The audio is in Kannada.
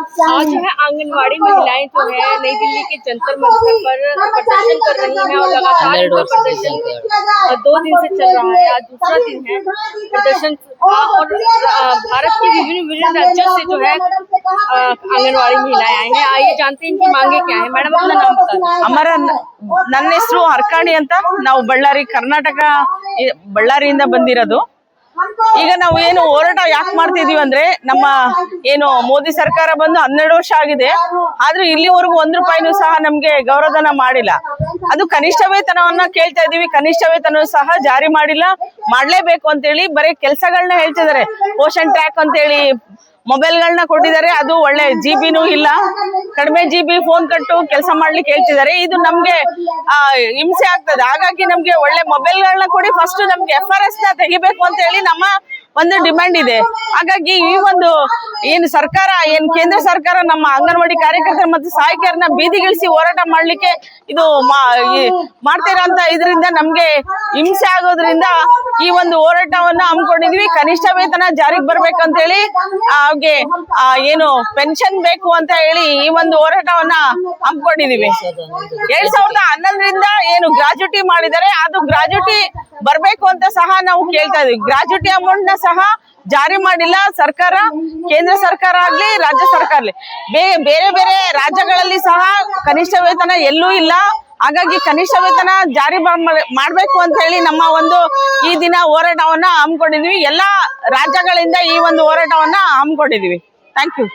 आज जो है आंगनवाड़ी महिलाएं जो है नई दिल्ली के जंतर मंतर पर प्रदर्शन कर रही हैं और लगातार इनका प्रदर्शन 2 दिन से चल रहा है। आज दूसरा दिन है प्रदर्शन का और भारत के विभिन्न राज्यों से जो है आंगनवाड़ी महिलाएं आई हैं। आइए जानते हैं इनकी मांगे क्या है। मैडम अपना नाम बताएं। हमारा ನನ್ನ ಹೆಸರು ಹರ್ಕಾಣಿ ಅಂತ. ನಾವು ಬಳ್ಳಾರಿ ಕರ್ನಾಟಕ ಬಳ್ಳಾರಿಯಿಂದ ಬಂದಿರೋದು. ಈಗ ನಾವು ಏನು ಹೋರಾಟ ಯಾಕೆ ಮಾಡ್ತಿದೀವಿ ಅಂದ್ರೆ ನಮ್ಮ ಏನು ಮೋದಿ ಸರ್ಕಾರ ಬಂದು 12 ವರ್ಷ ಆಗಿದೆ. ಆದ್ರೂ ಇಲ್ಲಿವರೆಗೂ 1 ರೂಪಾಯಿನೂ ಸಹ ನಮ್ಗೆ ಗೌರವಧನ ಮಾಡಿಲ್ಲ. ಅದು ಕನಿಷ್ಠ ವೇತನವನ್ನ ಕೇಳ್ತಾ ಇದೀವಿ. ಕನಿಷ್ಠ ವೇತನ ಸಹ ಜಾರಿ ಮಾಡಿಲ್ಲ. ಮಾಡ್ಲೇಬೇಕು ಅಂತ ಹೇಳಿ ಬರೀ ಕೆಲಸಗಳನ್ನ ಹೇಳ್ತಿದ್ದಾರೆ. ಪೋಷನ್ ಟ್ರ್ಯಾಕ್ ಅಂತ ಹೇಳಿ ಮೊಬೈಲ್ಗಳನ್ನ ಕೊಟ್ಟಿದ್ದಾರೆ. ಅದು ಒಳ್ಳೆ ಜಿಬಿನೂ ಇಲ್ಲ. ಕಡಿಮೆ ಜಿಬಿ ಫೋನ್ ಕಟ್ಟು ಕೆಲಸ ಮಾಡ್ಲಿಕ್ಕೆ ಹೇಳ್ತಿದ್ದಾರೆ. ಇದು ನಮ್ಗೆ ಹಿಂಸೆ ಆಗ್ತದೆ. ಹಾಗಾಗಿ ನಮ್ಗೆ ಒಳ್ಳೆ ಮೊಬೈಲ್ಗಳನ್ನ ಕೊಡಿ, ಫಸ್ಟ್ ನಮ್ಗೆ FRS ನ ತೆಗಿಬೇಕು ಅಂತ ಹೇಳಿ ನಮ್ಮ ಒಂದು ಡಿಮ್ಯಾಂಡ್ ಇದೆ. ಹಾಗಾಗಿ ಈ ಒಂದು ಏನು ಸರ್ಕಾರ ಏನ್ ಕೇಂದ್ರ ಸರ್ಕಾರ ನಮ್ಮ ಅಂಗನವಾಡಿ ಕಾರ್ಯಕರ್ತರ ಮತ್ತು ಸಹಾಯಕಿಯರನ್ನ ಬೀದಿಗಿಳಿಸಿ ಹೋರಾಟ ಮಾಡ್ಲಿಕ್ಕೆ ಇದು ಮಾಡ್ತಿರೋಂತ ಇದರಿಂದ ನಮ್ಗೆ ಹಿಂಸೆ ಆಗೋದ್ರಿಂದ ಈ ಒಂದು ಹೋರಾಟವನ್ನ ಹಮ್ಮಿಕೊಂಡಿದ್ವಿ. ಕನಿಷ್ಠ ವೇತನ ಜಾರಿಗೆ ಬರ್ಬೇಕಂತ ಹೇಳಿ ಹಾಗೆ ಏನು ಪೆನ್ಷನ್ ಬೇಕು ಅಂತ ಹೇಳಿ ಈ ಒಂದು ಹೋರಾಟವನ್ನ ಹಮ್ಮಿಕೊಂಡಿದೀವಿ. 2011ರಿಂದ ಏನು ಗ್ರಾಜ್ಯುಟಿ ಮಾಡಿದರೆ ಅದು ಗ್ರಾಜ್ಯುಟಿ ಬರ್ಬೇಕು ಅಂತ ಸಹ ನಾವು ಕೇಳ್ತಾ ಇದೀವಿ. ಗ್ರಾಜ್ಯುಟಿ ಅಮೌಂಟ್ ನ ಸಹ ಜಾರಿ ಮಾಡಿಲ್ಲ ಸರ್ಕಾರ. ಕೇಂದ್ರ ಸರ್ಕಾರ ಆಗ್ಲಿ ರಾಜ್ಯ ಸರ್ಕಾರ ಆಗ್ಲಿ ಬೇರೆ ಬೇರೆ ರಾಜ್ಯಗಳಲ್ಲಿ ಸಹ ಕನಿಷ್ಠ ವೇತನ ಎಲ್ಲೂ ಇಲ್ಲ. ಹಾಗಾಗಿ ಕನಿಷ್ಠ ವೇತನ ಜಾರಿ ಮಾಡ್ಬೇಕು ಅಂತ ಹೇಳಿ ನಮ್ಮ ಒಂದು ಈ ದಿನ ಹೋರಾಟವನ್ನ ಹಮ್ಮಿಕೊಂಡಿದ್ವಿ. ಎಲ್ಲಾ ರಾಜ್ಯಗಳಿಂದ ಈ ಒಂದು ಹೋರಾಟವನ್ನ ಹಮ್ಮಿಕೊಂಡಿದೀವಿ. Thank you.